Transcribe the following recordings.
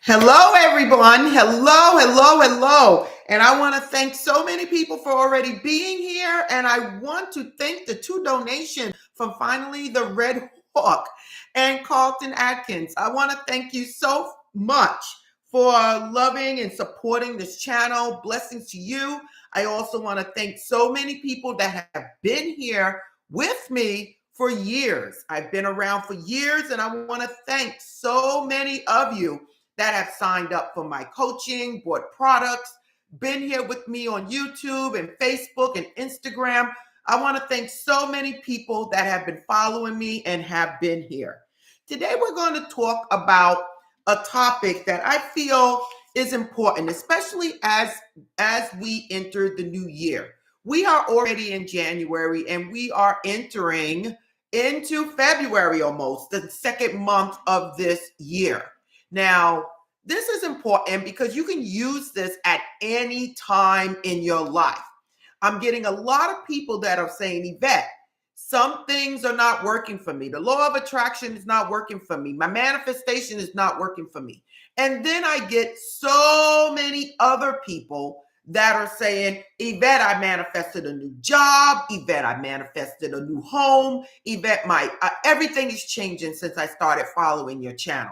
Hello, everyone. Hello, hello, hello. And I want to thank so many people for already being here. And I want to thank the two donations from finally the Red Hawk and Carlton Atkins. I want to thank you so much for loving and supporting this channel. Blessings to you. I also want to thank so many people that have been here with me for years. I've been around for years, and I want to thank so many of you that have signed up for my coaching, bought products, been here with me on YouTube and Facebook and Instagram. I want to thank so many people that have been following me and have been here. Today, we're going to talk about a topic that I feel is important, especially as we enter the new year. We are already in January and we are entering into February almost, the second month of this year. Now, this is important because you can use this at any time in your life. I'm getting a lot of people that are saying, Yvette, some things are not working for me. The law of attraction is not working for me. My manifestation is not working for me. And then I get so many other people that are saying, Yvette, I manifested a new job. Yvette, I manifested a new home. Yvette, everything is changing since I started following your channel.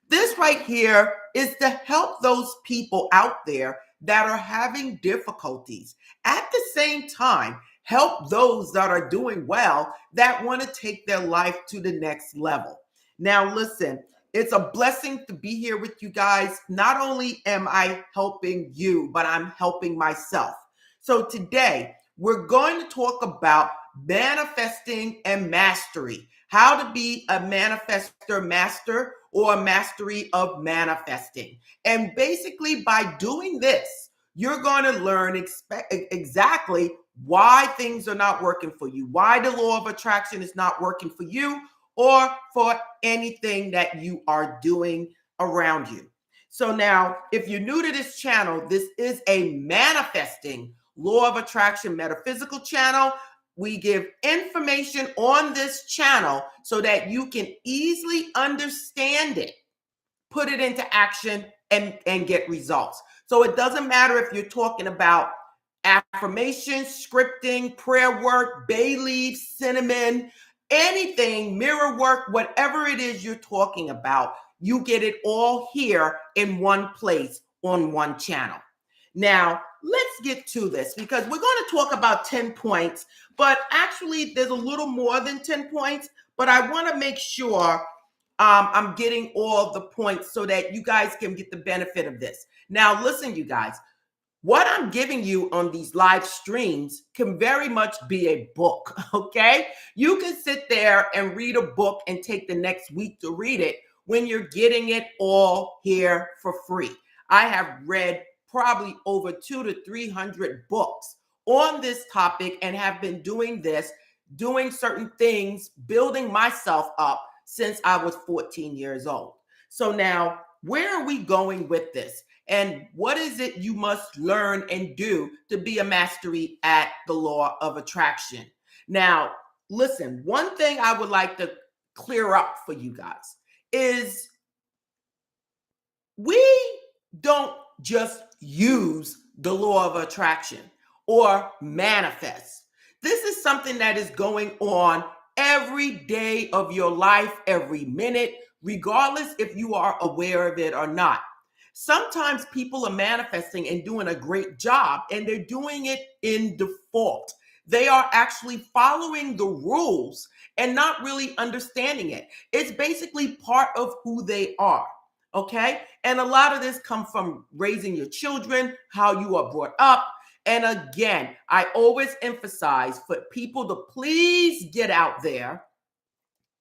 This right here is to help those people out there that are having difficulties. At the same time, help those that are doing well that want to take their life to the next level. Now, listen, it's a blessing to be here with you guys. Not only am I helping you, but I'm helping myself. So today, we're going to talk about manifesting and mastery. How to be a manifester master or mastery of manifesting. And basically, by doing this, you're going to learn exactly why things are not working for you, why the law of attraction is not working for you, or for anything that you are doing around you. So now, if you're new to this channel, this is a manifesting law of attraction metaphysical channel. We give information on this channel so that you can easily understand it, put it into action, and get results. So it doesn't matter if you're talking about affirmations, scripting, prayer work, bay leaves, cinnamon, anything, mirror work, whatever it is you're talking about, you get it all here in one place on one channel. Now, let's get to this because we're going to talk about 10 points, but actually there's a little more than 10 points, but I want to make sure I'm getting all the points so that you guys can get the benefit of this. Now, listen, you guys, what I'm giving you on these live streams can very much be a book, okay? You can sit there and read a book and take the next week to read it when you're getting it all here for free. I have read probably over 200 to 300 books on this topic and have been doing this, doing certain things, building myself up since I was 14 years old. So now, where are we going with this? And what is it you must learn and do to be a mastery at the law of attraction? Now, listen, one thing I would like to clear up for you guys is we don't just use the law of attraction or manifest. This is something that is going on every day of your life, every minute, regardless if you are aware of it or not. Sometimes people are manifesting and doing a great job, and they're doing it in default. They are actually following the rules and not really understanding it. It's basically part of who they are. Okay. And a lot of this comes from raising your children, how you are brought up. And again, I always emphasize for people to please get out there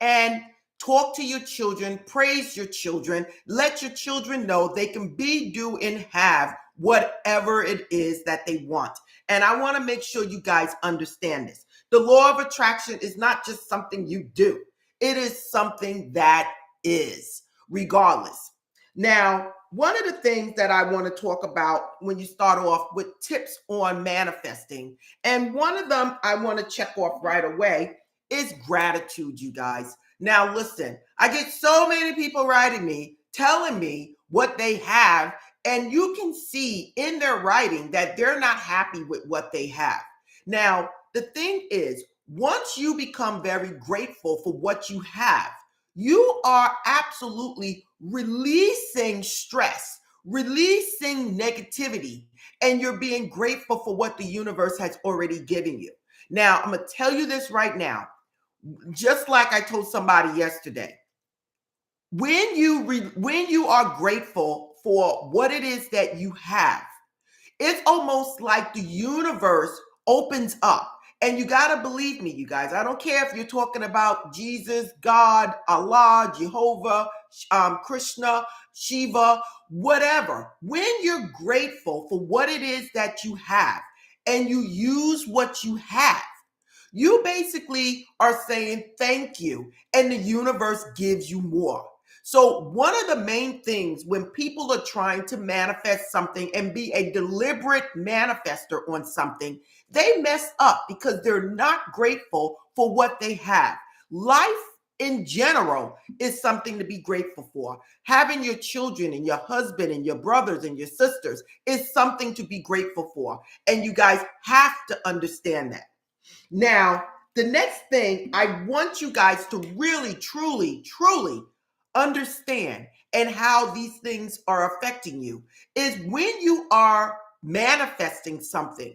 and talk to your children, praise your children, let your children know they can be, do, and have whatever it is that they want. And I want to make sure you guys understand this. The law of attraction is not just something you do. It is something that is, regardless. Now, one of the things that I want to talk about when you start off with tips on manifesting, and one of them I want to check off right away is gratitude, you guys. Now, listen, I get so many people writing me, telling me what they have, and you can see in their writing that they're not happy with what they have. Now, the thing is, once you become very grateful for what you have, you are absolutely releasing stress, releasing negativity, and you're being grateful for what the universe has already given you. Now, I'm going to tell you this right now, just like I told somebody yesterday. When you are grateful for what it is that you have, it's almost like the universe opens up. And you got to believe me, you guys. I don't care if you're talking about Jesus, God, Allah, Jehovah, Krishna, Shiva, whatever. When you're grateful for what it is that you have and you use what you have, you basically are saying thank you, and the universe gives you more. So one of the main things when people are trying to manifest something and be a deliberate manifester on something, they mess up because they're not grateful for what they have. Life in general is something to be grateful for. Having your children and your husband and your brothers and your sisters is something to be grateful for. And you guys have to understand that. Now, the next thing I want you guys to really, truly, truly understand and how these things are affecting you is when you are manifesting something,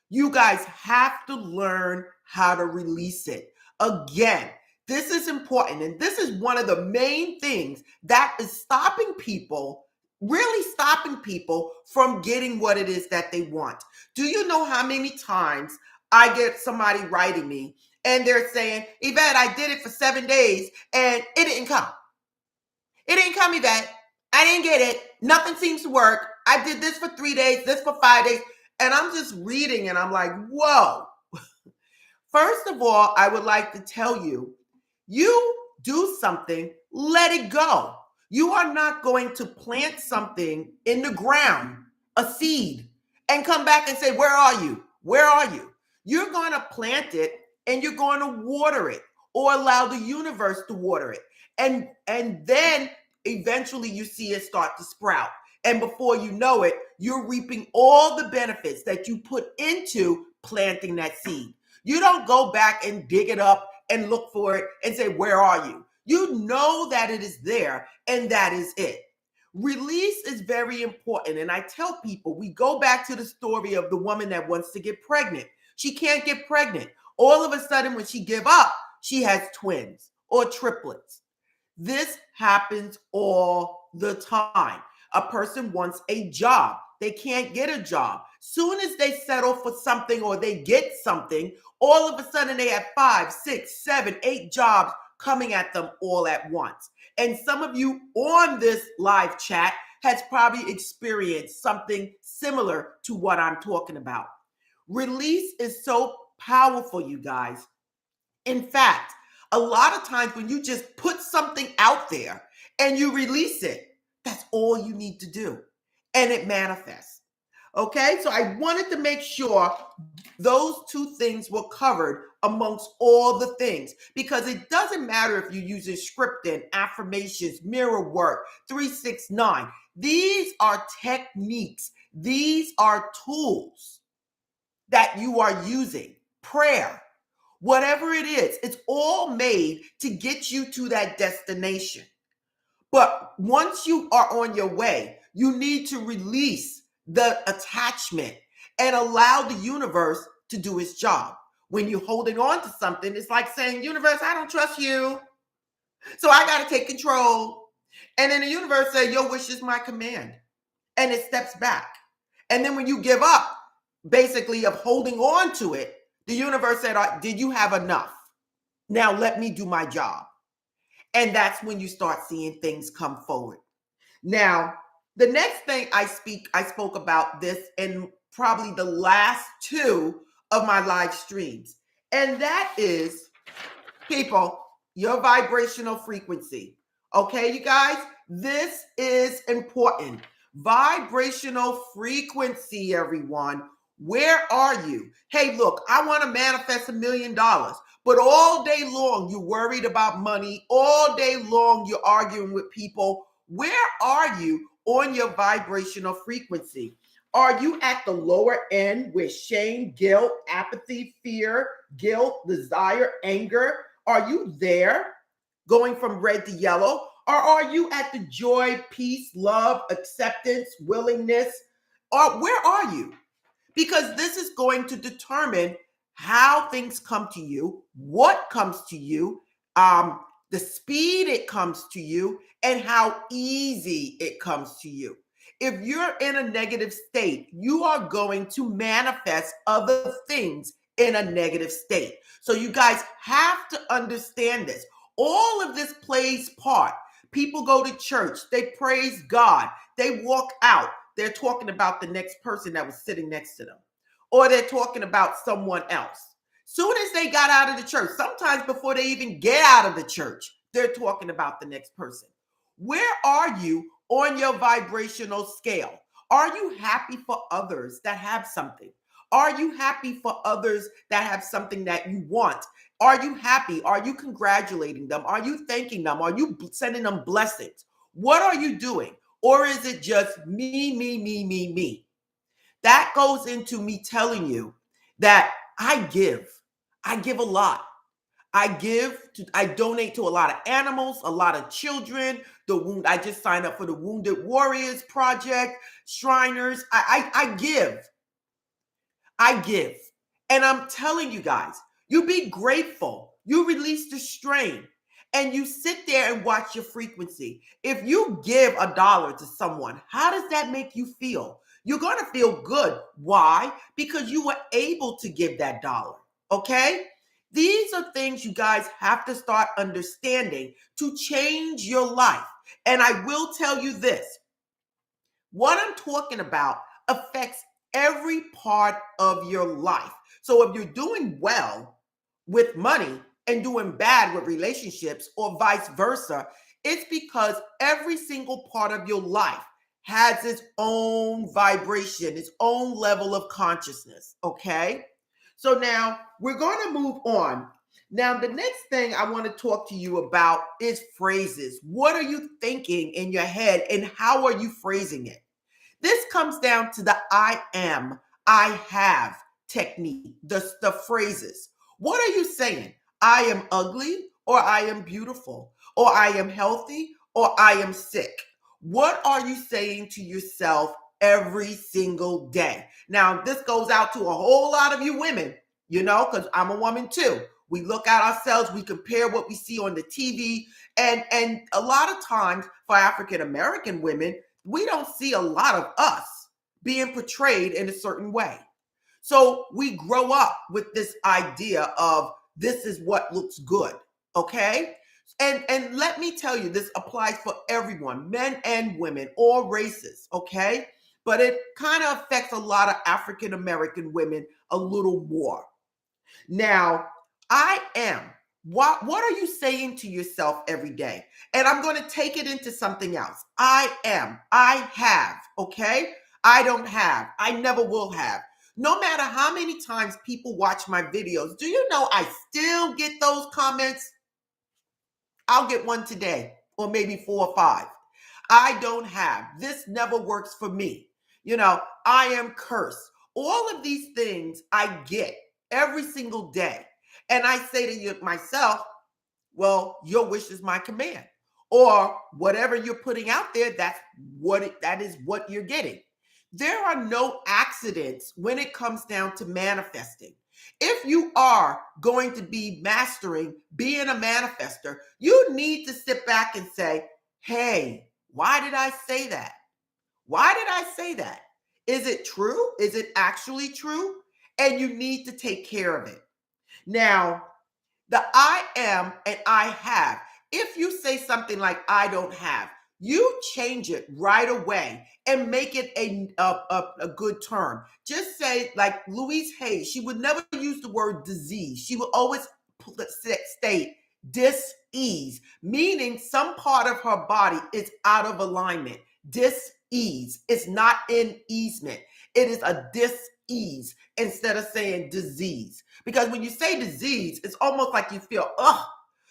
you guys have to learn how to release it. Again, this is important. And this is one of the main things that is stopping people, really stopping people from getting what it is that they want. Do you know how many times I get somebody writing me and they're saying, Yvette, I did it for 7 days and it didn't come. It didn't come, Yvette. I didn't get it. Nothing seems to work. I did this for 3 days, this for 5 days. And I'm just reading and I'm like, whoa. First of all, I would like to tell you, you do something, let it go. You are not going to plant something in the ground, a seed, and come back and say, where are you? Where are you? You're going to plant it and you're going to water it or allow the universe to water it. And then eventually you see it start to sprout. And before you know it, you're reaping all the benefits that you put into planting that seed. You don't go back and dig it up and look for it and say, where are you? You know that it is there, and that is it. Release is very important. And I tell people, we go back to the story of the woman that wants to get pregnant. She can't get pregnant. All of a sudden, when she give up, she has twins or triplets. This happens all the time. A person wants a job. They can't get a job. Soon as they settle for something or they get something, all of a sudden they have 5, 6, 7, 8 jobs coming at them all at once. And some of you on this live chat has probably experienced something similar to what I'm talking about. Release is so powerful, you guys. In fact, a lot of times when you just put something out there and you release it, that's all you need to do. And it manifests. Okay, so I wanted to make sure those two things were covered amongst all the things, because it doesn't matter if you're using scripting, affirmations, mirror work, 369. These are techniques. These are tools that you are using. Prayer, whatever it is, it's all made to get you to that destination. But once you are on your way, you need to release the attachment and allow the universe to do its job. When you're holding on to something, it's like saying, universe, I don't trust you, so I got to take control. And then the universe says, your wish is my command. And it steps back. And then when you give up, basically, of holding on to it, the universe said, did you have enough? Now let me do my job. And that's when you start seeing things come forward. Now, the next thing I spoke about this in probably the last 2 of my live streams. And that is, people, your vibrational frequency. Okay, you guys, this is important. Vibrational frequency, everyone. Where are you? Hey, look, I want to manifest $1 million. But all day long, you're worried about money. All day long, you're arguing with people. Where are you on your vibrational frequency? Are you at the lower end with shame, guilt, apathy, fear, guilt, desire, anger? Are you there going from red to yellow? Or are you at the joy, peace, love, acceptance, willingness? Or where are you? Because this is going to determine how things come to you, what comes to you, the speed it comes to you, and how easy it comes to you. If you're in a negative state, you are going to manifest other things in a negative state. So you guys have to understand this. All of this plays part. People go to church, they praise God, they walk out, they're talking about the next person that was sitting next to them, or they're talking about someone else. Soon as they got out of the church, sometimes before they even get out of the church, they're talking about the next person. Where are you on your vibrational scale? Are you happy for others that have something? Are you happy for others that have something that you want? Are you happy? Are you congratulating them? Are you thanking them? Are you sending them blessings? What are you doing? Or is it just me, me, me, me, me? That goes into me telling you that I give. I give a lot. I donate to a lot of animals, a lot of children. I just signed up for the Wounded Warriors Project, Shriners. I give. I give. And I'm telling you guys, you be grateful. You release the strain and you sit there and watch your frequency. If you give $1 to someone, how does that make you feel? You're going to feel good. Why? Because you were able to give that dollar. Okay? These are things you guys have to start understanding to change your life. And I will tell you this. What I'm talking about affects every part of your life. So if you're doing well with money and doing bad with relationships or vice versa, it's because every single part of your life has its own vibration, its own level of consciousness. Okay. So now we're going to move on. Now, the next thing I want to talk to you about is phrases. What are you thinking in your head and how are you phrasing it? This comes down to the I am, I have technique, the phrases. What are you saying? I am ugly, or I am beautiful, or I am healthy, or I am sick. What are you saying to yourself every single day? Now, this goes out to a whole lot of you women, because I'm a woman too. We look at ourselves, we compare what we see on the TV, and a lot of times for African American women, we don't see a lot of us being portrayed in a certain way. So we grow up with this idea of this is what looks good, okay? And let me tell you, this applies for everyone, men and women, all races, okay? But it kind of affects a lot of African American women a little more. Now, I am. What are you saying to yourself every day? And I'm going to take it into something else. I am. I have. Okay? I don't have. I never will have. No matter how many times people watch my videos, do you know I still get those comments? I'll get one today, or maybe 4 or 5. I don't have. This never works for me. I am cursed. All of these things I get every single day. And I say to myself, well, your wish is my command. Or whatever you're putting out there, that is what you're getting. There are no accidents when it comes down to manifesting. If you are going to be mastering being a manifester, you need to sit back and say, hey, why did I say that? Why did I say that? Is it true? Is it actually true? And you need to take care of it. Now, the I am and I have. If you say something like I don't have, you change it right away and make it a good term. Just say, like Louise Hay, she would never use the word disease. She would always state dis-ease, meaning some part of her body is out of alignment. Dis-ease. It's not in easement. It is a dis-ease instead of saying disease. Because when you say disease, it's almost like you feel, ugh.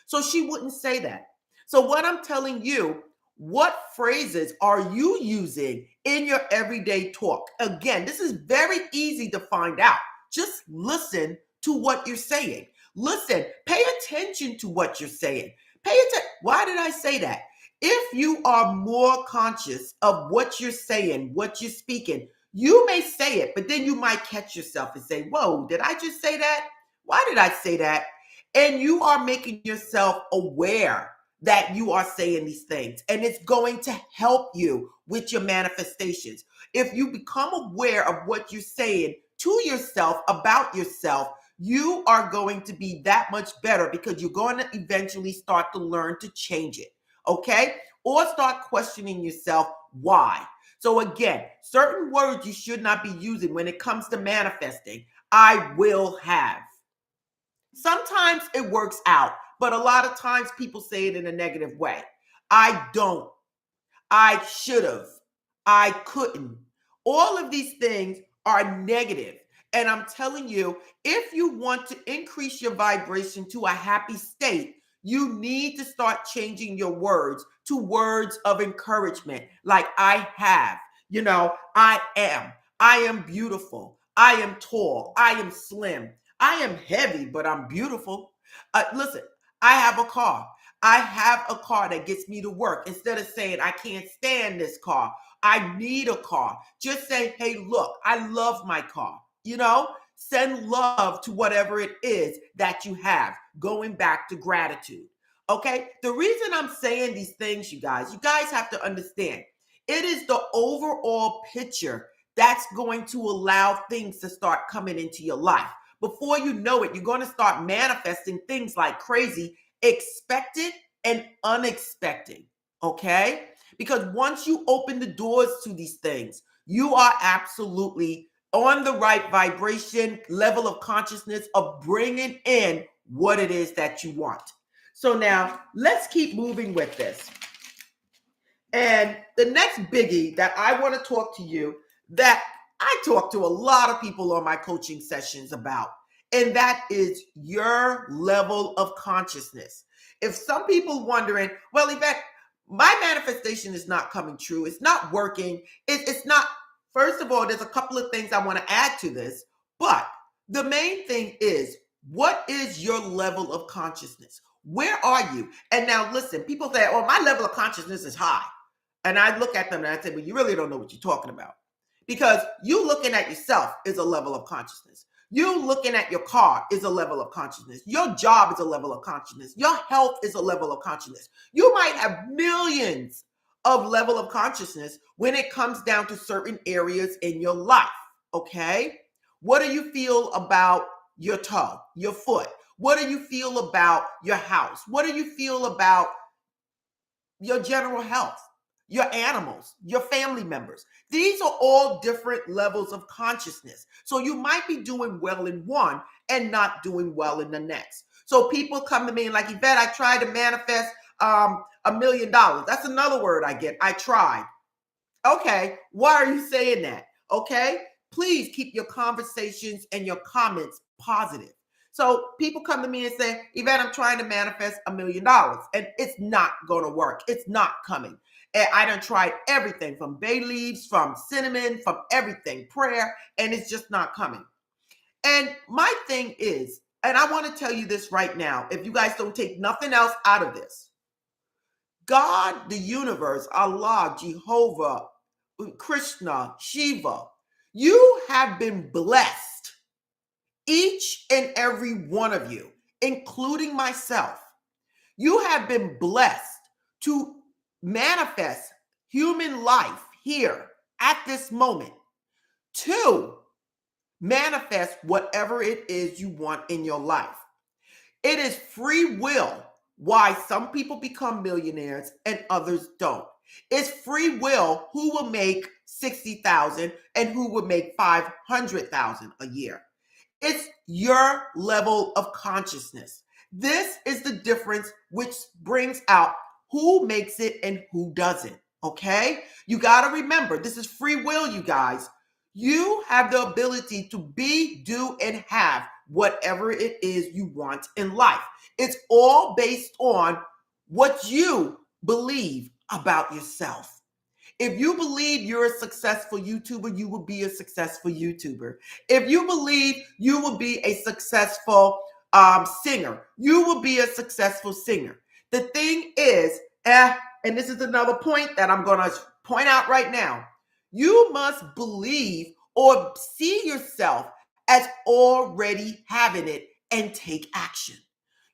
So she wouldn't say that. So what I'm telling you, What phrases are you using in your everyday talk? Again, this is very easy to find out. Just listen to what you're saying. Listen, pay attention to what you're saying. Pay attention. Why did I say that? If you are more conscious of what you're saying, what you're speaking, you may say it, but then you might catch yourself and say, whoa, did I just say that? Why did I say that? And you are making yourself aware that you are saying these things, and it's going to help you with your manifestations. If you become aware of what you're saying to yourself about yourself, you are going to be that much better because you're going to eventually start to learn to change it, okay? Or start questioning yourself why. So again, certain words you should not be using when it comes to manifesting. I will have. Sometimes it works out, but a lot of times people say it in a negative way. I don't. I should have. I couldn't. All of these things are negative. And I'm telling you, if you want to increase your vibration to a happy state, you need to start changing your words to words of encouragement, like I have, I am beautiful, I am tall, I am slim, I am heavy, but I'm beautiful. Listen, I have a car. I have a car that gets me to work. Instead of saying, I can't stand this car, I need a car. Just say, hey, look, I love my car. Send love to whatever it is that you have. Going back to gratitude. Okay? The reason I'm saying these things, you guys have to understand, it is the overall picture that's going to allow things to start coming into your life. Before you know it, you're going to start manifesting things like crazy, expected and unexpected, okay? Because once you open the doors to these things, you are absolutely on the right vibration, level of consciousness of bringing in what it is that you want. So now let's keep moving with this. And the next biggie that I want to talk to you, that I talk to a lot of people on my coaching sessions about, and that is your level of consciousness. If some people wondering, well, Yvette, my manifestation is not coming true. It's not working. It's not. First of all, there's a couple of things I want to add to this, but the main thing is, what is your level of consciousness? Where are you? And now listen, people say, oh, my level of consciousness is high. And I look at them and I say, well, you really don't know what you're talking about. Because you looking at yourself is a level of consciousness. You looking at your car is a level of consciousness. Your job is a level of consciousness. Your health is a level of consciousness. You might have millions of level of consciousness when it comes down to certain areas in your life, okay? What do you feel about your toe, your foot? What do you feel about your house? What do you feel about your general health? Your animals, your family members. These are all different levels of consciousness. So you might be doing well in one and not doing well in the next. So people come to me and like, Yvette, I tried to manifest $1 million. That's another word I get. I tried. Okay, why are you saying that? Okay, please keep your conversations and your comments positive. So people come to me and say, Yvette, I'm trying to manifest $1 million and it's not going to work. It's not coming. And I done tried everything from bay leaves, from cinnamon, from everything, prayer, and it's just not coming. And my thing is, and I want to tell you this right now, if you guys don't take nothing else out of this, God, the universe, Allah, Jehovah, Krishna, Shiva, you have been blessed, each and every one of you, including myself. You have been blessed to manifest human life here at this moment, to manifest whatever it is you want in your life. It is free will why some people become millionaires and others don't. It's free will who will make 60,000 and who will make 500,000 a year. It's your level of consciousness. This is the difference which brings out who makes it and who doesn't. Okay? You got to remember, this is free will, you guys. You have the ability to be, do, and have whatever it is you want in life. It's all based on what you believe about yourself. If you believe you're a successful YouTuber, you will be a successful YouTuber. If you believe you will be a successful singer, you will be a successful singer. The thing is, and this is another point that I'm going to point out right now, you must believe or see yourself as already having it and take action.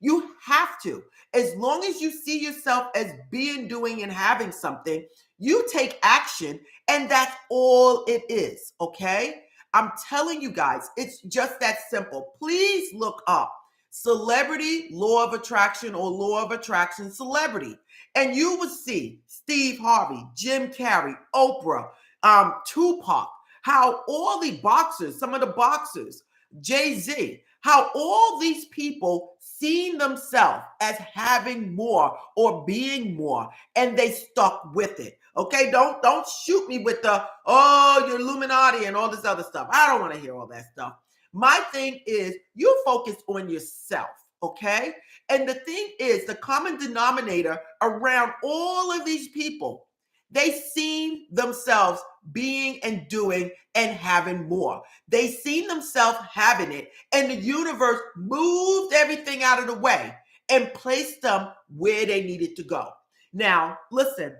You have to. As long as you see yourself as being, doing, and having something, you take action, and that's all it is, okay? I'm telling you guys, it's just that simple. Please look up celebrity law of attraction or law of attraction celebrity, and you will see Steve Harvey, Jim Carrey, Oprah, Tupac, how all the boxers, some of the boxers, Jay-Z, how all these people seen themselves as having more or being more, and they stuck with it. Okay, don't shoot me with the, oh, you're Illuminati and all this other stuff. I don't want to hear all that stuff. My thing is you focus on yourself, okay? And the thing is, the common denominator around all of these people, they seen themselves being and doing and having more. They seen themselves having it, and the universe moved everything out of the way and placed them where they needed to go. Now, listen,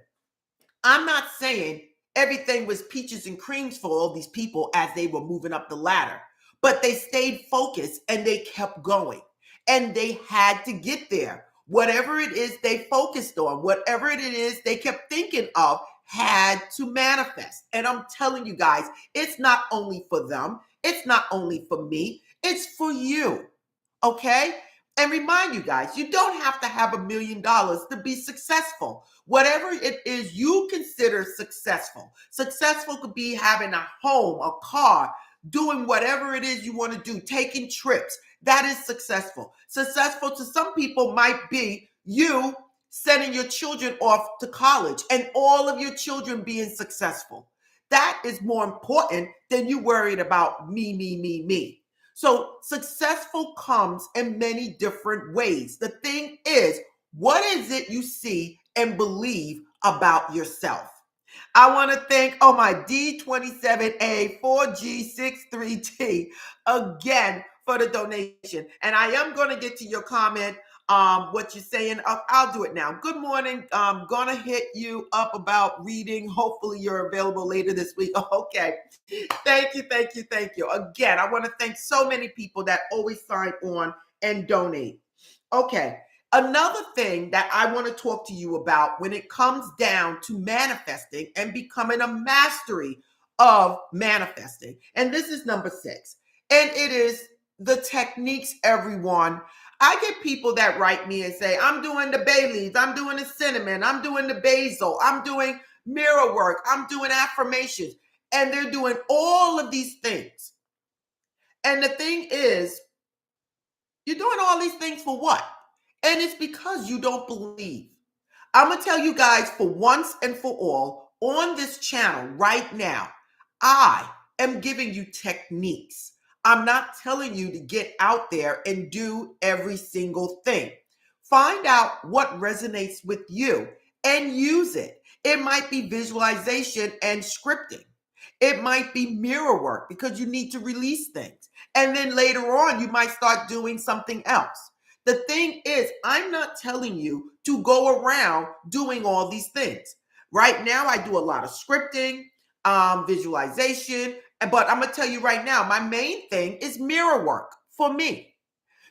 I'm not saying everything was peaches and creams for all these people as they were moving up the ladder, but they stayed focused and they kept going, and they had to get there. Whatever it is they focused on, whatever it is they kept thinking of, had to manifest. And I'm telling you guys, it's not only for them, it's not only for me, it's for you. Okay? And remind you guys, you don't have to have $1 million to be successful. Whatever it is you consider successful. Successful could be having a home, a car, doing whatever it is you want to do, taking trips. That is successful. Successful to some people might be you sending your children off to college and all of your children being successful. That is more important than you worried about me. So successful comes in many different ways. The thing is, what is it you see and believe about yourself? I want to thank, my D27A4G63T again for the donation. And I am going to get to your comment, what you're saying. I'll do it now. Good morning. I'm going to hit you up about reading. Hopefully you're available later this week. Okay. Thank you. Again, I want to thank so many people that always sign on and donate. Okay. Another thing that I want to talk to you about when it comes down to manifesting and becoming a mastery of manifesting. And this is number 6. And it is the techniques, everyone. I get people that write me and say, I'm doing the bay leaves, I'm doing the cinnamon, I'm doing the basil, I'm doing mirror work, I'm doing affirmations. And they're doing all of these things. And the thing is, you're doing all these things for what? And it's because you don't believe. I'm going to tell you guys for once and for all, on this channel right now, I am giving you techniques. I'm not telling you to get out there and do every single thing. Find out what resonates with you and use it. It might be visualization and scripting. It might be mirror work because you need to release things. And then later on, you might start doing something else. The thing is, I'm not telling you to go around doing all these things. Right now, I do a lot of scripting, visualization, but I'm going to tell you right now, my main thing is mirror work for me.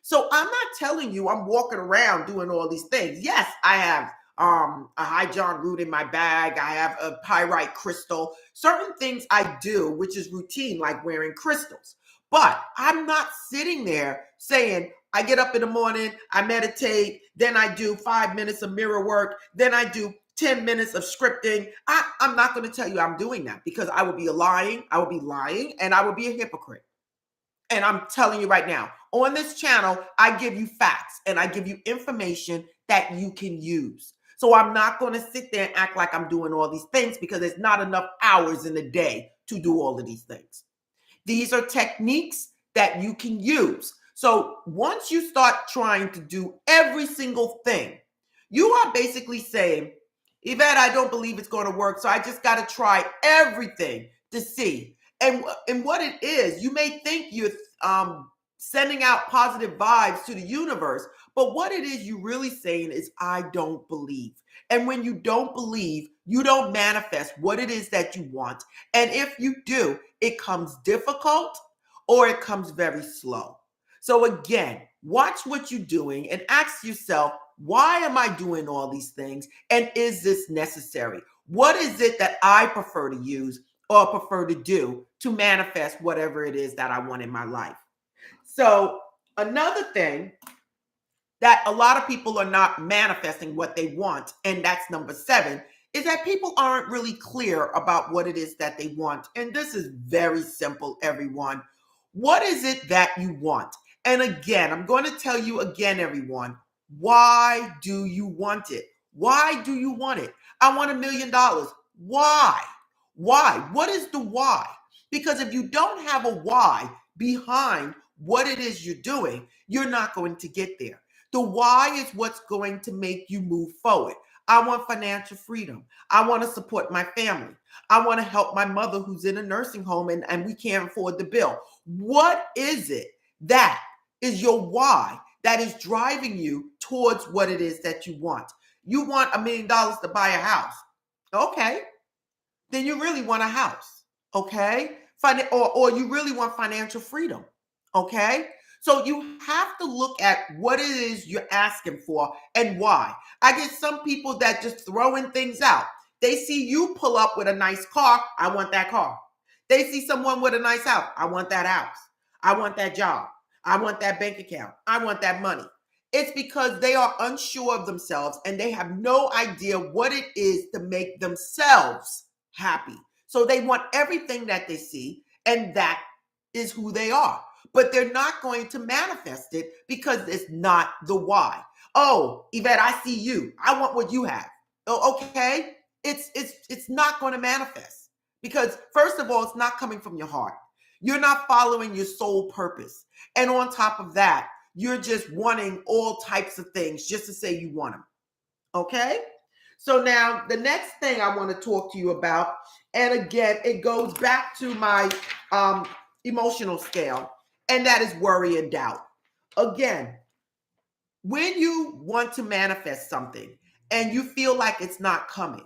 So I'm not telling you I'm walking around doing all these things. Yes, I have a high John root in my bag. I have a pyrite crystal. Certain things I do, which is routine, like wearing crystals. But I'm not sitting there saying, I get up in the morning, I meditate, then I do 5 minutes of mirror work, then I do 10 minutes of scripting. I'm not going to tell you I'm doing that because I would be lying, and I would be a hypocrite. And I'm telling you right now, on this channel, I give you facts and I give you information that you can use. So I'm not going to sit there and act like I'm doing all these things because there's not enough hours in the day to do all of these things. These are techniques that you can use. So once you start trying to do every single thing, you are basically saying, Yvette, I don't believe it's going to work, so I just got to try everything to see. And what it is, you may think you're sending out positive vibes to the universe, but what it is you're really saying is, I don't believe. And when you don't believe, you don't manifest what it is that you want. And if you do, it comes difficult or it comes very slow. So again, watch what you're doing and ask yourself, why am I doing all these things? And is this necessary? What is it that I prefer to use or prefer to do to manifest whatever it is that I want in my life? So another thing that a lot of people are not manifesting what they want, and that's number 7, is that people aren't really clear about what it is that they want. And this is very simple, everyone. What is it that you want? And again, I'm going to tell you again, everyone, why do you want it? Why do you want it? I want $1 million. Why? Why? What is the why? Because if you don't have a why behind what it is you're doing, you're not going to get there. The why is what's going to make you move forward. I want financial freedom. I want to support my family. I want to help my mother who's in a nursing home and we can't afford the bill. What is it that is your why that is driving you towards what it is that you want? You want $1 million to buy a house. Okay. Then you really want a house. Okay. Or you really want financial freedom. Okay. So you have to look at what it is you're asking for and why. I get some people that just throwing things out. They see you pull up with a nice car. I want that car. They see someone with a nice house. I want that house. I want that job. I want that bank account. I want that money. It's because they are unsure of themselves and they have no idea what it is to make themselves happy. So they want everything that they see, and that is who they are. But they're not going to manifest it because it's not the why. Oh, Yvette, I see you. I want what you have. Oh, okay. It's not going to manifest because, first of all, it's not coming from your heart. You're not following your soul purpose. And on top of that, you're just wanting all types of things just to say you want them. Okay? So now the next thing I want to talk to you about, and again, it goes back to my emotional scale, and that is worry and doubt. Again, when you want to manifest something and you feel like it's not coming,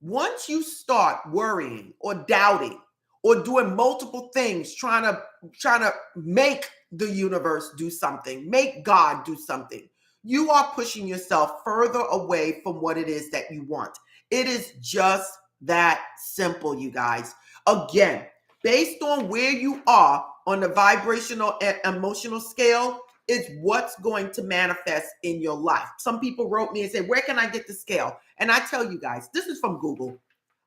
once you start worrying or doubting or doing multiple things, trying to make the universe do something, make God do something, you are pushing yourself further away from what it is that you want. It is just that simple, you guys. Again, based on where you are on the vibrational and emotional scale, is what's going to manifest in your life. Some people wrote me and said, where can I get the scale? And I tell you guys, this is from Google.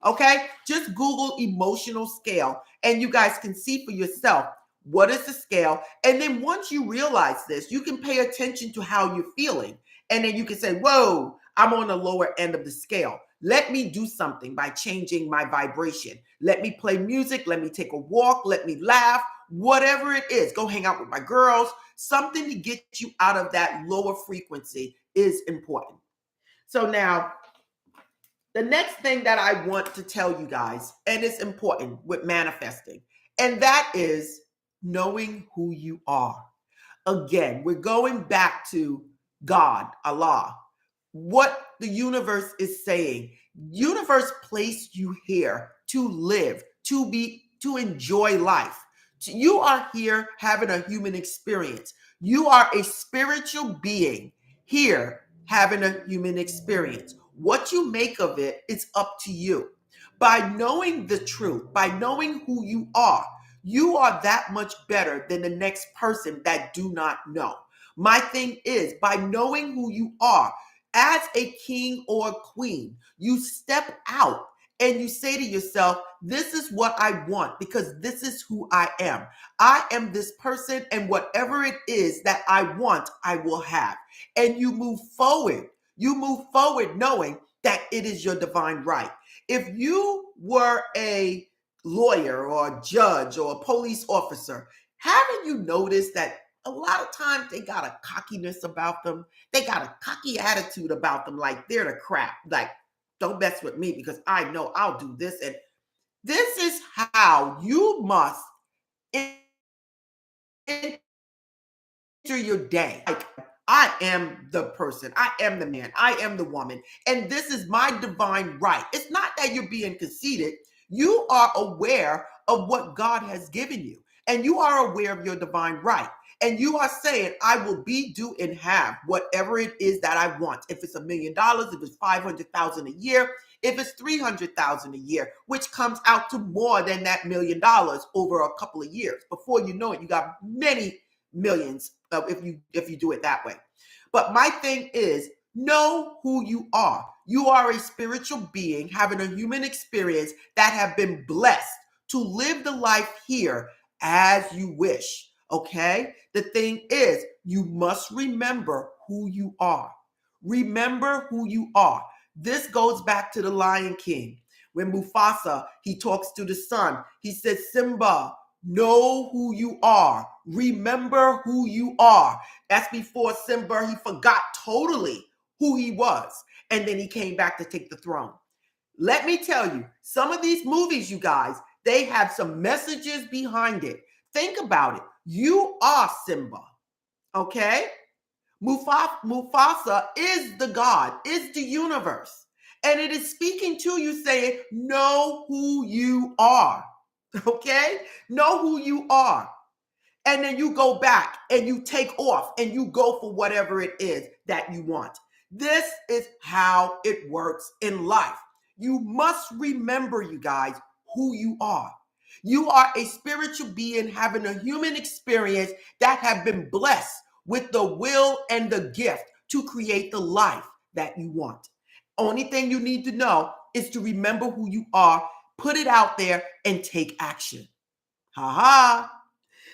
Okay, just Google emotional scale and you guys can see for yourself what is the scale. And then once you realize this, you can pay attention to how you're feeling. And then you can say, whoa, I'm on the lower end of the scale. Let me do something by changing my vibration. Let me play music. Let me take a walk. Let me laugh. Whatever it is, go hang out with my girls. Something to get you out of that lower frequency is important. So now, the next thing that I want to tell you guys, and it's important with manifesting, and that is knowing who you are. Again, we're going back to God, Allah. What the universe is saying. Universe placed you here to live, to enjoy life. You are here having a human experience. You are a spiritual being here having a human experience. What you make of it is up to you. By knowing the truth, by knowing who you are that much better than the next person that do not know. My thing is, by knowing who you are, as a king or queen, you step out and you say to yourself, this is what I want because this is who I am. I am this person, and whatever it is that I want, I will have. And you move forward. You move forward knowing that it is your divine right. If you were a lawyer or a judge or a police officer, haven't you noticed that a lot of times they got a cockiness about them? They got a cocky attitude about them, like they're the crap. Like, don't mess with me because I know I'll do this. And this is how you must enter your day. Like, I am the person, I am the man, I am the woman, and this is my divine right. It's not that you're being conceited. You are aware of what God has given you, and you are aware of your divine right. And you are saying, I will be, do, and have whatever it is that I want. If it's $1 million, if it's 500,000 a year, if it's 300,000 a year, which comes out to more than that $1 million over a couple of years. Before you know it, you got many millions if you do it that way. But my thing is, know who you are. You are a spiritual being having a human experience that have been blessed to live the life here as you wish. Okay? The thing is, you must remember who you are. Remember who you are. This goes back to the Lion King. When Mufasa, he talks to the son. He says, Simba, know who you are. Remember who you are. That's before Simba, he forgot totally who he was. And then he came back to take the throne. Let me tell you, some of these movies, you guys, they have some messages behind it. Think about it. You are Simba, okay? Mufasa is the God, is the universe. And it is speaking to you saying, know who you are, okay? Know who you are. And then you go back and you take off and you go for whatever it is that you want. This is how it works in life. You must remember, you guys, who you are. You are a spiritual being having a human experience that have been blessed with the will and the gift to create the life that you want. Only thing you need to know is to remember who you are, put it out there, and take action. Ha ha.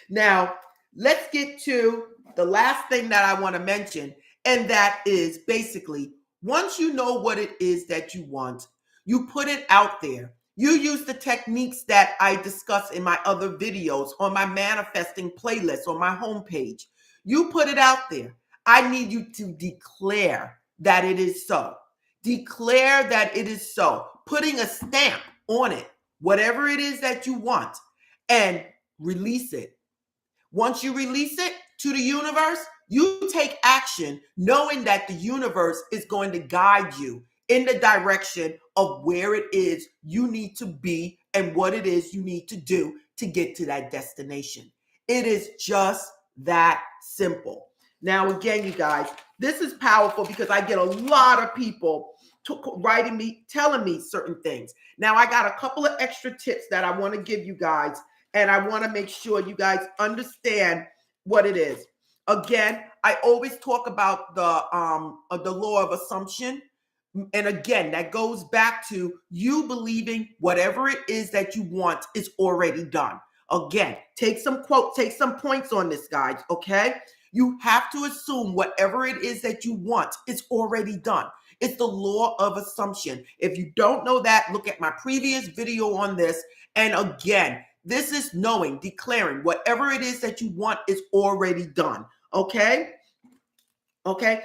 Now, let's get to the last thing that I want to mention, and that is basically once you know what it is that you want, you put it out there. You use the techniques that I discuss in my other videos on my manifesting playlist on my homepage. You put it out there. I need you to declare that it is so. Declare that it is so, putting a stamp on it, whatever it is that you want, and release it. Once you release it to the universe, you take action knowing that the universe is going to guide you in the direction of where it is you need to be and what it is you need to do to get to that destination. It is just that simple. Now, again, you guys, this is powerful because I get a lot of people writing me, telling me certain things. Now, I got a couple of extra tips that I want to give you guys, and I want to make sure you guys understand what it is. Again, I always talk about the law of assumption. And again, that goes back to you believing whatever it is that you want is already done. Again, take some points on this, guys, okay? You have to assume whatever it is that you want is already done. It's the law of assumption. If you don't know that, look at my previous video on this. And again, this is knowing, declaring whatever it is that you want is already done. Okay? Okay.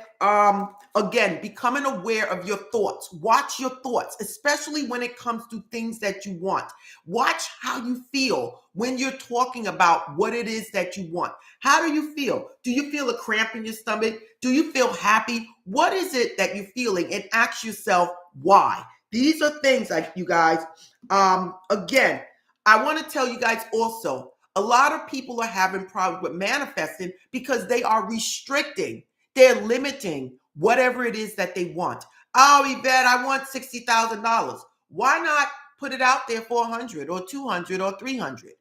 Again, becoming aware of your thoughts. Watch your thoughts, especially when it comes to things that you want. Watch how you feel when you're talking about what it is that you want. How do you feel? Do you feel a cramp in your stomach? Do you feel happy? What is it that you're feeling? And ask yourself why. These are things like you guys. Again, I want to tell you guys also, a lot of people are having problems with manifesting because they are restricting. They're limiting whatever it is that they want. Oh, Yvette, I want $60,000. Why not put it out there for 100 or 200 or 300?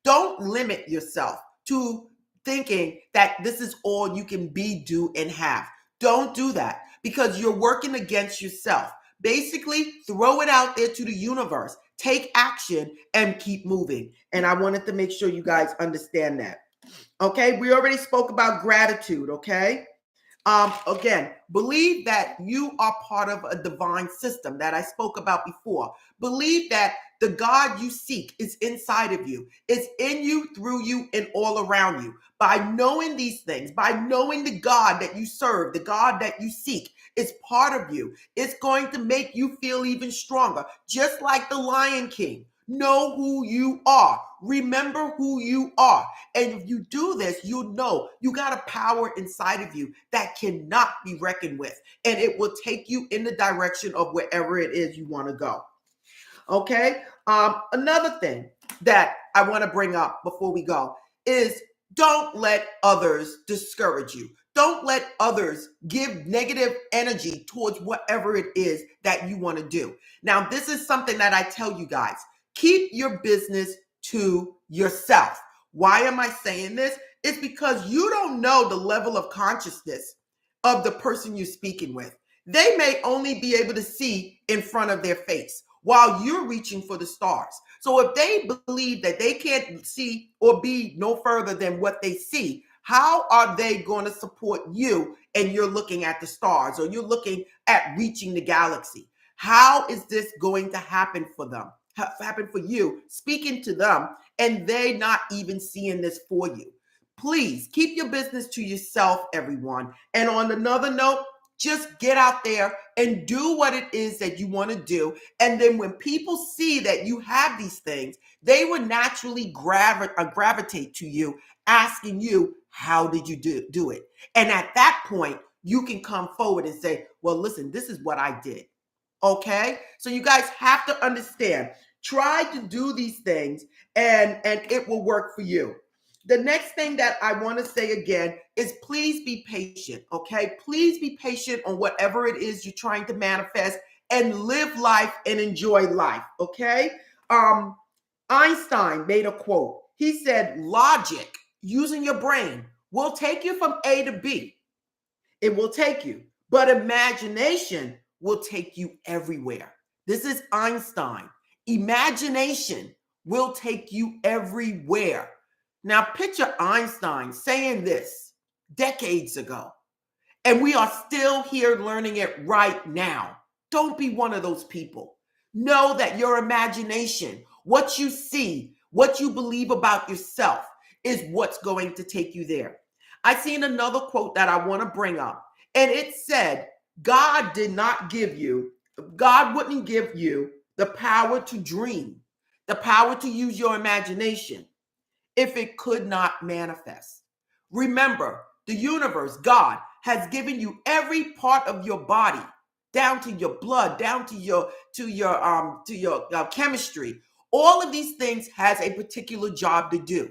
Don't limit yourself to thinking that this is all you can be, do, and have. Don't do that because you're working against yourself. Basically, throw it out there to the universe. Take action and keep moving. And I wanted to make sure you guys understand that. Okay, we already spoke about gratitude, okay? Again, believe that you are part of a divine system that I spoke about before. Believe that The God you seek is inside of you. It's in you, through you, and all around you. By knowing these things, by knowing the God that you serve, the God that you seek, is part of you. It's going to make you feel even stronger, just like the Lion King. Know who you are. Remember who you are. And if you do this, you'll know you got a power inside of you that cannot be reckoned with. And it will take you in the direction of wherever it is you want to go. Okay. Another thing that I want to bring up before we go is don't let others discourage you. Don't let others give negative energy towards whatever it is that you want to do. Now, this is something that I tell you guys. Keep your business to yourself. Why am I saying this? It's because you don't know the level of consciousness of the person you're speaking with. They may only be able to see in front of their face while you're reaching for the stars. So if they believe that they can't see or be no further than what they see, how are they going to support you and you're looking at the stars or you're looking at reaching the galaxy? How is this going to happen for them? Happen for you, speaking to them, and they not even seeing this for you? Please keep your business to yourself, everyone. And on another note, just get out there and do what it is that you want to do. And then when people see that you have these things, they will naturally gravitate to you, asking you, how did you do it? And at that point, you can come forward and say, well, listen, this is what I did. Okay? So you guys have to understand, try to do these things and it will work for you. The next thing that I want to say again is please be patient, okay? Please be patient on whatever it is you're trying to manifest and live life and enjoy life, okay? Einstein made a quote. He said, logic, using your brain, will take you from A to B. It will take you, but imagination will take you everywhere. This is Einstein. Imagination will take you everywhere. Now, picture Einstein saying this decades ago, and we are still here learning it right now. Don't be one of those people. Know that your imagination, what you see, what you believe about yourself is what's going to take you there. I seen another quote that I want to bring up, and it said, God wouldn't give you the power to dream, the power to use your imagination, if it could not manifest. Remember, the universe, God, has given you every part of your body, down to your blood, down to your chemistry. All of these things has a particular job to do.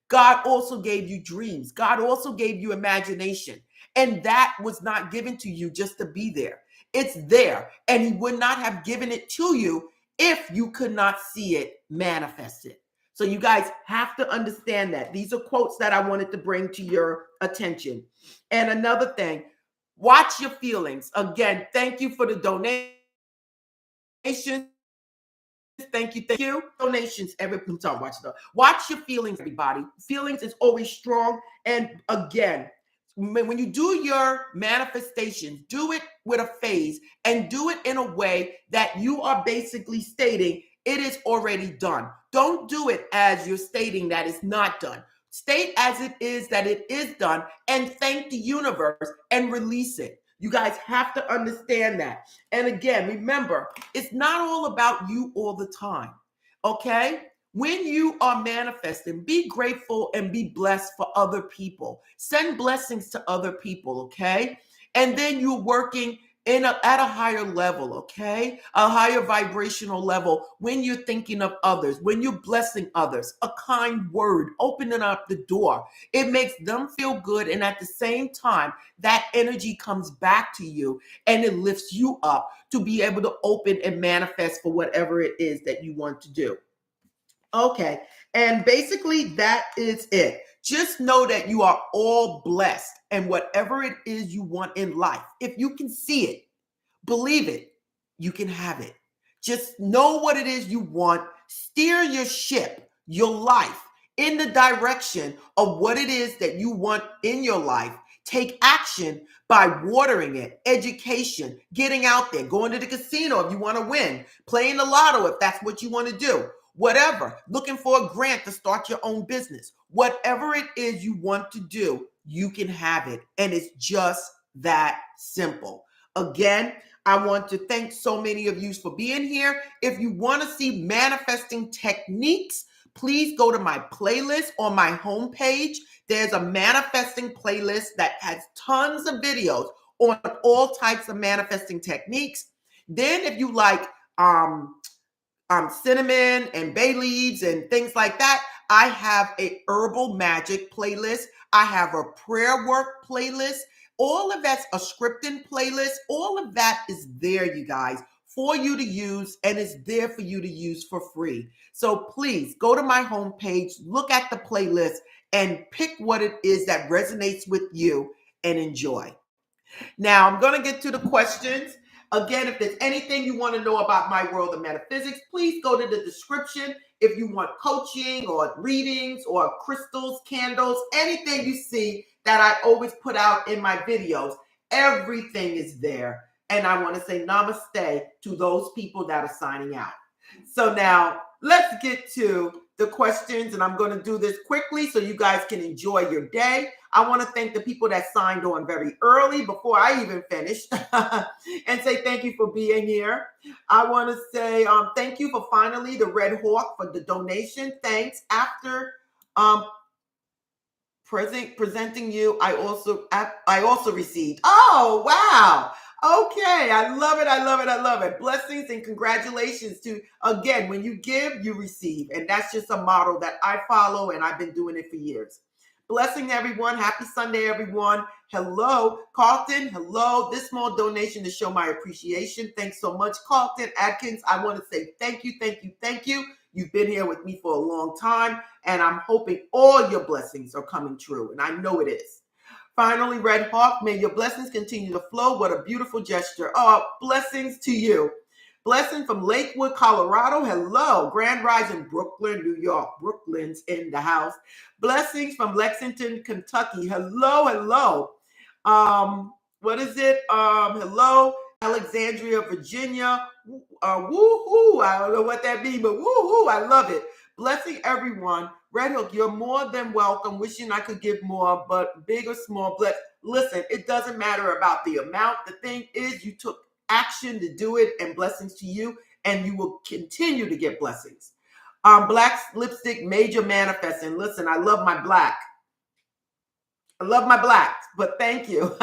God also gave you dreams. God also gave you imagination. And that was not given to you just to be there. It's there. And he would not have given it to you if you could not see it manifested. So you guys have to understand that. These are quotes that I wanted to bring to your attention. And another thing, watch your feelings. Again, thank you for the donations. Thank you. Donations, watch your feelings, everybody. Feelings is always strong. And again, when you do your manifestations, do it with a phase and do it in a way that you are basically stating it is already done. Don't do it as you're stating that it's not done. State as it is that it is done and thank the universe and release it. You guys have to understand that. And again, remember, it's not all about you all the time, okay? When you are manifesting, be grateful and be blessed for other people. Send blessings to other people, okay? And then you're working at a higher level, okay? A higher vibrational level when you're thinking of others, when you're blessing others, a kind word, opening up the door. It makes them feel good. And at the same time, that energy comes back to you and it lifts you up to be able to open and manifest for whatever it is that you want to do. Okay. And basically that is it. Just know that you are all blessed and whatever it is you want in life, if you can see it, believe it, you can have it. Just know what it is you want. Steer your ship, your life in the direction of what it is that you want in your life. take action by watering it. Education, getting out there, going to the casino if you want to win, playing the lotto if that's what you want to do, whatever, looking for a grant to start your own business. Whatever it is you want to do, you can have it. And it's just that simple. Again, I want to thank so many of you for being here. If you want to see manifesting techniques, please go to my playlist on my homepage. There's a manifesting playlist that has tons of videos on all types of manifesting techniques. Then if you like cinnamon and bay leaves and things like that, I have a herbal magic playlist. I have a prayer work playlist. All of that's a scripting playlist. All of that is there, you guys, for you to use, and it's there for you to use for free. So please go to my homepage, look at the playlist, and pick what it is that resonates with you and enjoy. Now, I'm going to get to the questions. Again, if there's anything you want to know about my world of metaphysics, please go to the description. If you want coaching or readings or crystals, candles, anything you see that I always put out in my videos, everything is there. And I want to say namaste to those people that are signing out. So now let's get to the questions, and I'm going to do this quickly so you guys can enjoy your day. I want to thank the people that signed on very early before I even finished and say thank you for being here. I want to say thank you for finally the Red Hawk for the donation. Thanks. After presenting you, I also received. Oh, wow. Okay, I love it. I love it. I love it. Blessings and congratulations to, again, when you give, you receive. And that's just a model that I follow, and I've been doing it for years. Blessing everyone. Happy Sunday, everyone. Hello, Carlton. Hello. This small donation to show my appreciation. Thanks so much, Carlton Atkins. I want to say thank you, thank you, thank you. You've been here with me for a long time, and I'm hoping all your blessings are coming true, and I know it is. Finally, Red Hawk, may your blessings continue to flow. What a beautiful gesture. Oh, blessings to you. Blessing from Lakewood, Colorado. Hello. Grand Rising, Brooklyn, New York. Brooklyn's in the house. Blessings from Lexington, Kentucky. Hello, hello. What is it? Hello. Alexandria, Virginia. Woo-hoo. I don't know what that means, but woo-hoo. I love it. Blessing everyone. Red Hook, you're more than welcome. Wishing I could give more, but big or small. But listen, it doesn't matter about the amount. The thing is, you took action to do it, and blessings to you, and you will continue to get blessings. Black lipstick, major manifesting. Listen, I love my black. I love my blacks, but thank you.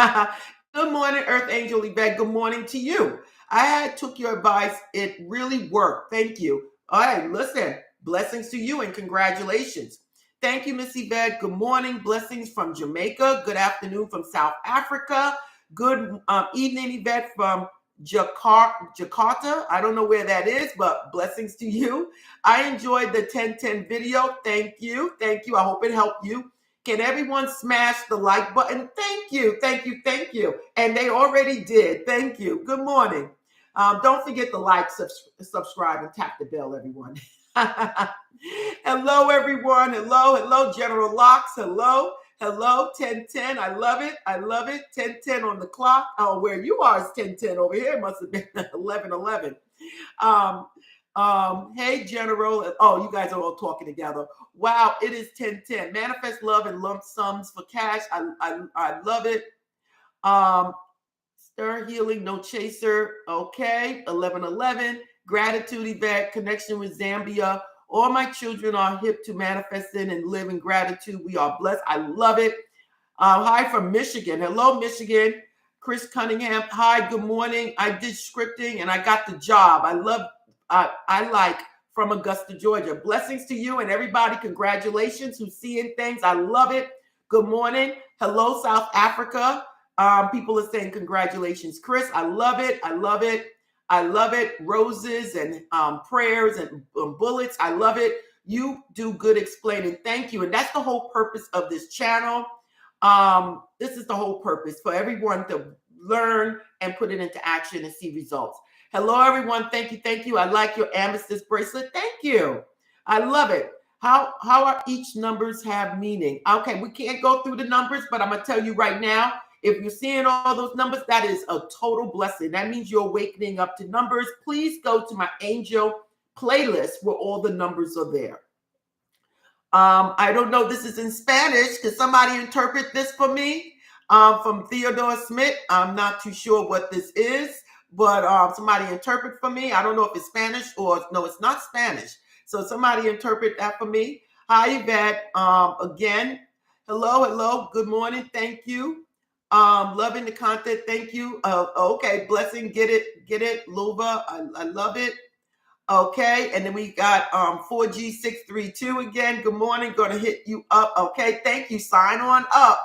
Good morning, Earth Angel Yvette. Good morning to you. I took your advice. It really worked. Thank you. All right, listen. Blessings to you and congratulations. Thank you, Miss Yvette. Good morning. Blessings from Jamaica. Good afternoon from South Africa. Good evening, Yvette, from Jakarta. I don't know where that is, but blessings to you. I enjoyed the 1010 video. Thank you. Thank you. I hope it helped you. Can everyone smash the like button? Thank you. Thank you. Thank you. And they already did. Thank you. Good morning. Don't forget to like, subscribe, and tap the bell, everyone. Hello, everyone. Hello, General Locks. Hello, 1010. I love it. I love it. 1010 on the clock. Oh, where you are is 1010. Over here it must have been 1111. Hey, General. Oh, you guys are all talking together. Wow, it is 1010. Manifest love and lump sums for cash. I love it. Stir healing, no chaser. Okay, 1111. Gratitude event, connection with Zambia. All my children are hip to manifesting and live in gratitude. We are blessed. I love it. Hi from Michigan. Hello, Michigan. Chris Cunningham. Hi, good morning. I did scripting and I got the job. I like from Augusta, Georgia. Blessings to you and everybody. Congratulations who's seeing things. I love it. Good morning. Hello, South Africa. People are saying congratulations, Chris. I love it. I love it. I love it. Roses and prayers and bullets. I love it. You do good explaining. Thank you. And that's the whole purpose of this channel. This is the whole purpose for everyone to learn and put it into action and see results. Hello, everyone. Thank you. Thank you. I like your amethyst bracelet. Thank you. I love it. How are each numbers have meaning? Okay, we can't go through the numbers, but I'm gonna tell you right now, if you're seeing all those numbers, that is a total blessing. That means you're awakening up to numbers. Please go to my angel playlist where all the numbers are there. I don't know. This is in Spanish. Can somebody interpret this for me? From Theodore Smith. I'm not too sure what this is, but somebody interpret for me. I don't know if it's Spanish or no, it's not Spanish. So somebody interpret that for me. Hi, Yvette. Again, hello. Good morning. Thank you. Loving the content. Thank you. Okay, blessing. Get it. Luva. I love it. Okay, and then we got 4G632 again. Good morning. Going to hit you up. Okay, thank you. Sign on up.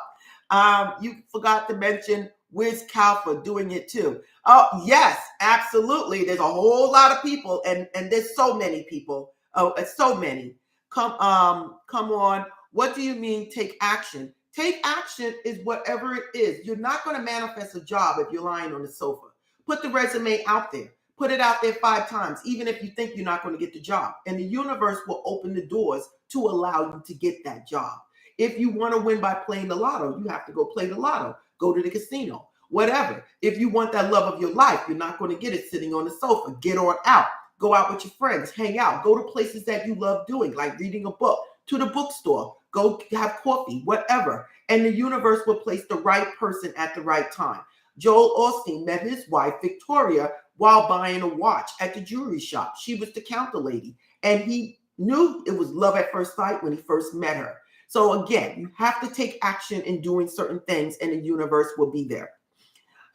You forgot to mention Wiz Calfa doing it too. Oh, yes, absolutely. There's a whole lot of people, and there's so many people. Oh, it's so many. Come on. What do you mean take action? Take action is whatever it is. You're not going to manifest a job if you're lying on the sofa. Put the resume out there. Put it out there 5 times, even if you think you're not going to get the job. And the universe will open the doors to allow you to get that job. If you want to win by playing the lotto, you have to go play the lotto, go to the casino, whatever. If you want that love of your life, you're not going to get it sitting on the sofa. Get on out. Go out with your friends. Hang out. Go to places that you love doing, like reading a book, to the bookstore. Go have coffee, whatever. And the universe will place the right person at the right time. Joel Osteen met his wife, Victoria, while buying a watch at the jewelry shop. She was the counter lady. And he knew it was love at first sight when he first met her. So again, you have to take action in doing certain things and the universe will be there.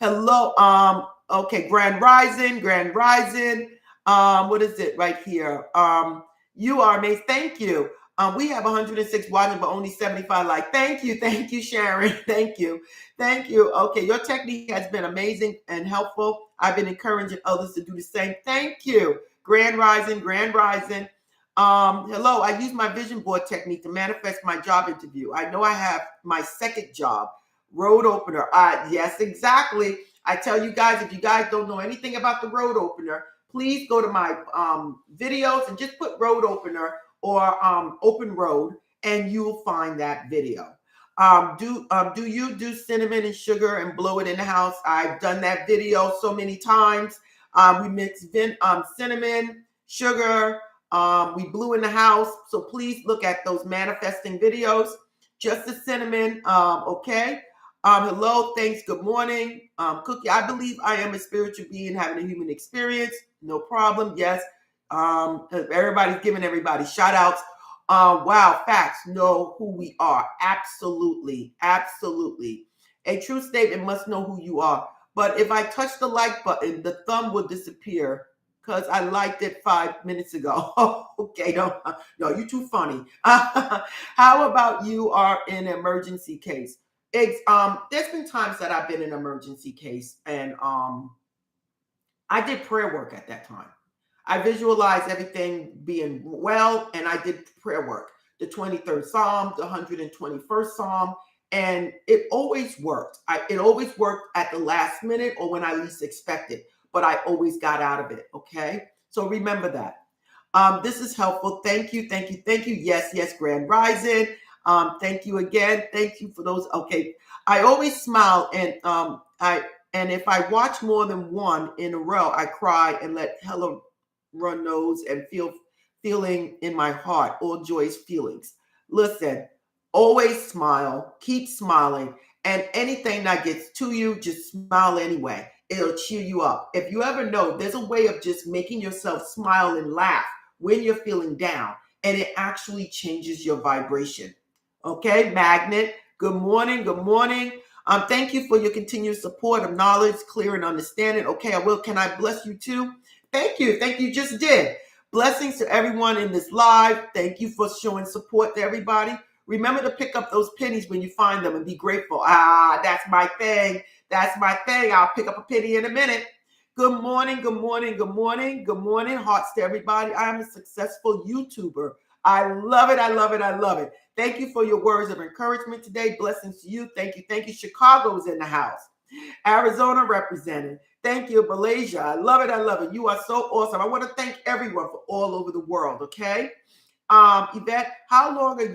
Hello. Okay, Grand Rising. What is it right here? You are amazing. Thank you. We have 106 watching, but only 75 like. Thank you, Sharon. Thank you. Okay, your technique has been amazing and helpful. I've been encouraging others to do the same. Thank you. Grand Rising. Hello, I use my vision board technique to manifest my job interview. I know I have my second job, road opener. Yes, exactly. I tell you guys, if you guys don't know anything about the road opener, please go to my videos and just put road opener or open road, and you'll find that video. Do you do cinnamon and sugar and blow it in the house? I've done that video so many times. We mix cinnamon, sugar. We blew in the house. So please look at those manifesting videos. Just the cinnamon. Okay. Hello. Thanks. Good morning. Cookie, I believe I am a spiritual being having a human experience. No problem. Yes. Everybody's giving everybody shout outs. Wow, facts. Know who we are. Absolutely. A true statement must know who you are. But if I touch the like button, the thumb will disappear because I liked it 5 minutes ago. Okay, no, you're too funny. How about you are in an emergency case? There's been times that I've been in an emergency case, and I did prayer work at that time. I visualized everything being well, and I did prayer work. The 23rd Psalm, the 121st Psalm, and it always worked. It always worked at the last minute or when I least expected, but I always got out of it, okay? So remember that. This is helpful. Thank you. Yes, Grand Rising. Thank you again. Thank you for those. Okay. I always smile, and if I watch more than one in a row, I cry and let hella run nose and feeling in my heart, all joyous feelings. Listen, always smile, keep smiling, and anything that gets to you, just smile anyway. It'll cheer you up. If you ever know, there's a way of just making yourself smile and laugh when you're feeling down, and it actually changes your vibration. Okay, Magnet, good morning. Thank you for your continued support of knowledge, clear and understanding. Okay, I will. Can I bless you too? Thank you. Just did. Blessings to everyone in this live. Thank you for showing support to everybody. Remember to pick up those pennies when you find them and be grateful. That's my thing. I'll pick up a penny in a minute. Good morning. Hearts to everybody. I am a successful YouTuber. I love it. Thank you for your words of encouragement today. Blessings to you. Thank you. Chicago's in the house. Arizona represented. Thank you, Malaysia. I love it. You are so awesome. I want to thank everyone for all over the world, okay? Yvette, how long are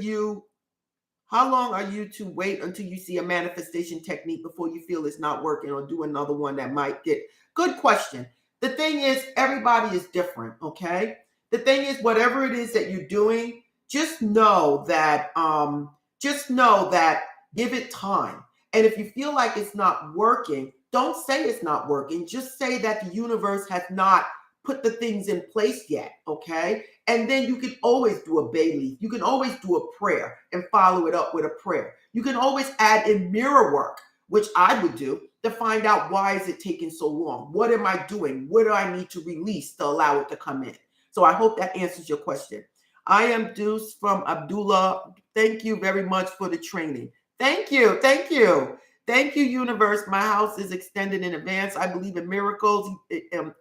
you to wait until you see a manifestation technique before you feel it's not working or do another one that might get? Good question. The thing is, everybody is different, okay? The thing is, whatever it is that you're doing, just know that give it time. And if you feel like it's not working, don't say it's not working. Just say that the universe has not put the things in place yet, okay? And then you can always do a bay leaf. You can always do a prayer and follow it up with a prayer. You can always add in mirror work, which I would do, to find out why is it taking so long? What am I doing? What do I need to release to allow it to come in? So I hope that answers your question. I am Deuce from Abdullah. Thank you very much for the training. Thank you. Thank you. Thank you, universe. My house is extended in advance. I believe in miracles.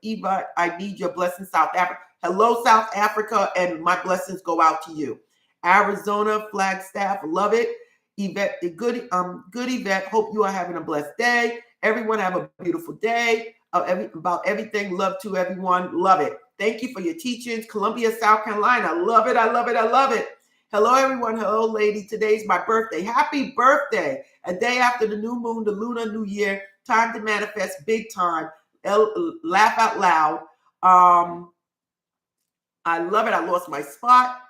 Eva, I need your blessings, South Africa. Hello, South Africa, and my blessings go out to you. Arizona, Flagstaff, love it. Yvette, good Yvette. Hope you are having a blessed day. Everyone have a beautiful day. About everything. Love to everyone. Love it. Thank you for your teachings. Columbia, South Carolina. Love it. I love it. I love it. Hello, everyone. Hello, lady. Today's my birthday. Happy birthday. A day after the new moon, the lunar new year. Time to manifest big time. Laugh out loud. I love it. I lost my spot.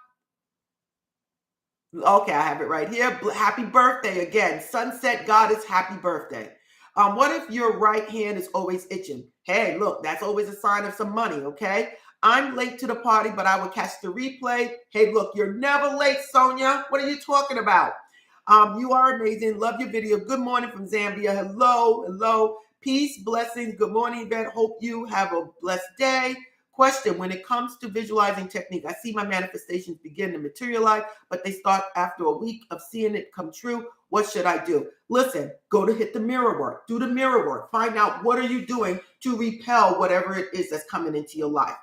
Okay, I have it right here. Happy birthday again. Sunset Goddess, happy birthday. What if your right hand is always itching? Hey, look, that's always a sign of some money, okay? I'm late to the party, but I will catch the replay. Hey, look, you're never late, Sonia. What are you talking about? You are amazing. Love your video. Good morning from Zambia. Hello, hello. Peace, blessings. Good morning, Yvette. Hope you have a blessed day. Question, when it comes to visualizing technique, I see my manifestations begin to materialize, but they start after a week of seeing it come true. What should I do? Listen, go to hit the mirror work. Do the mirror work. Find out what are you doing to repel whatever it is that's coming into your life.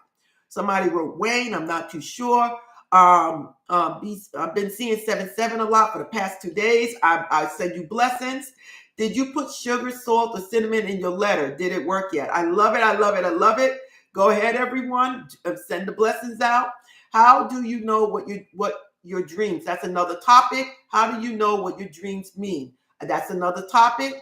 Somebody wrote Wayne. I'm not too sure. I've been seeing 7-7 a lot for the past 2 days. I send you blessings. Did you put sugar, salt, or cinnamon in your letter? Did it work yet? I love it. I love it. I love it. Go ahead, everyone. Send the blessings out. How do you know what your dreams? That's another topic. How do you know what your dreams mean? That's another topic.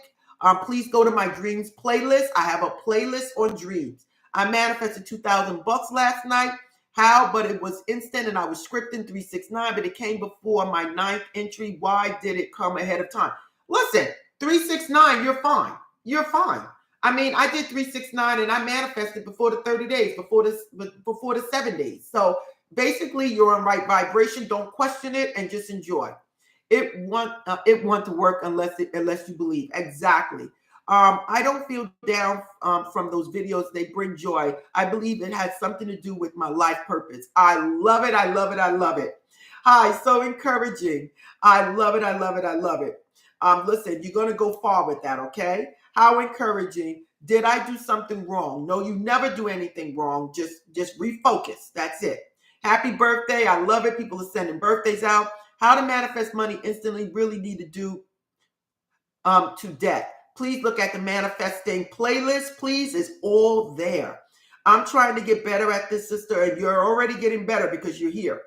Please go to my dreams playlist. I have a playlist on dreams. I manifested $2,000 last night. How? But it was instant, and I was scripting 369, but it came before my 9th entry. Why did it come ahead of time? Listen, 369, you're fine. You're fine. I mean, I did 369 and I manifested before the 30 days, before the 7 days. So basically, you're on right vibration. Don't question it and just enjoy. It want to work unless you believe. Exactly. I don't feel down from those videos. They bring joy. I believe it has something to do with my life purpose. I love it. I love it. I love it. Hi, so encouraging. I love it. I love it. I love it. Listen, you're going to go far with that, okay? How encouraging. Did I do something wrong? No, you never do anything wrong. Just refocus. That's it. Happy birthday. I love it. People are sending birthdays out. How to manifest money instantly. Really need to do to debt. Please look at the manifesting playlist. Please, it's all there. I'm trying to get better at this, sister, and you're already getting better because you're here.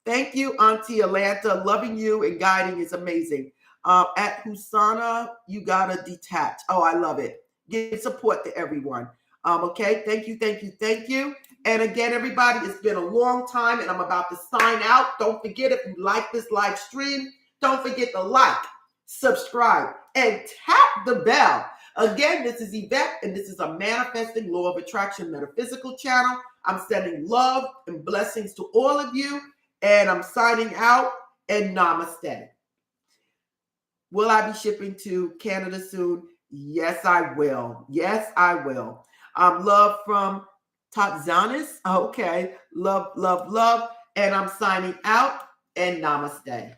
Thank you, Auntie Atlanta. Loving you and guiding is amazing. At Husana, you gotta detach. Oh, I love it. Give support to everyone. Okay, thank you, thank you, thank you. And again, everybody, it's been a long time, and I'm about to sign out. Don't forget, if you like this live stream, don't forget to like, subscribe, and tap the bell. Again, this is Yvette, and this is a Manifesting Law of Attraction Metaphysical channel. I'm sending love and blessings to all of you, and I'm signing out, and namaste. Will I be shipping to Canada soon? Yes, I will. Yes, I will. Love from Tatzanis. Okay. Love, love, love. And I'm signing out, and namaste.